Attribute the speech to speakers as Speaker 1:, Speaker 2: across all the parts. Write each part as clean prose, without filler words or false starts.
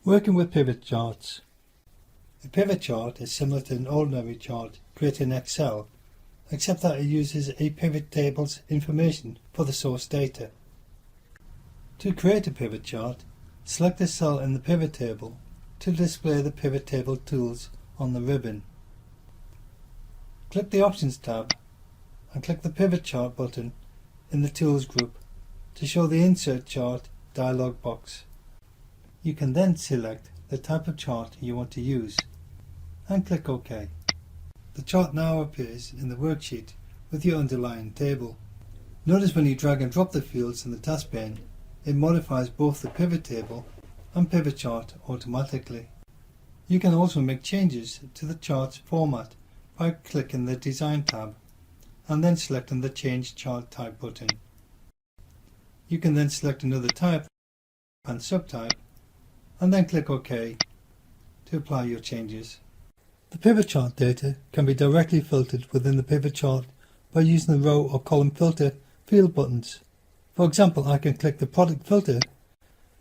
Speaker 1: Working with pivot charts. A pivot chart is similar to an ordinary chart created in Excel, except that it uses a pivot table's information for the source data. To create a pivot chart, select a cell in the pivot table to display the pivot table tools on the ribbon. Click the Options tab and click the Pivot Chart button in the Tools group to show the Insert Chart dialog box. You can then select the type of chart you want to use and click OK. The chart now appears in the worksheet with your underlying table. Notice when you drag and drop the fields in the task pane, it modifies both the pivot table and pivot chart automatically. You can also make changes to the chart's format by clicking the Design tab and then selecting the Change Chart Type button. You can then select another type and subtype and then click OK to apply your changes. The pivot chart data can be directly filtered within the pivot chart by using the row or column filter field buttons. For example, I can click the product filter,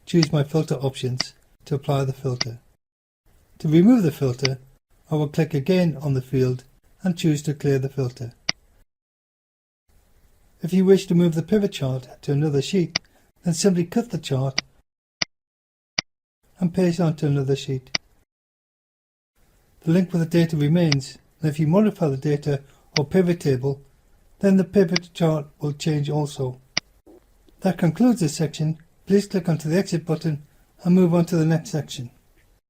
Speaker 1: choose my filter options to apply the filter. To remove the filter, I will click again on the field and choose to clear the filter. If you wish to move the pivot chart to another sheet, then simply cut the chart and paste onto another sheet. The link with the data remains, and if you modify the data or pivot table, then the pivot chart will change also. That concludes this section. Please click onto the Exit button and move on to the next section.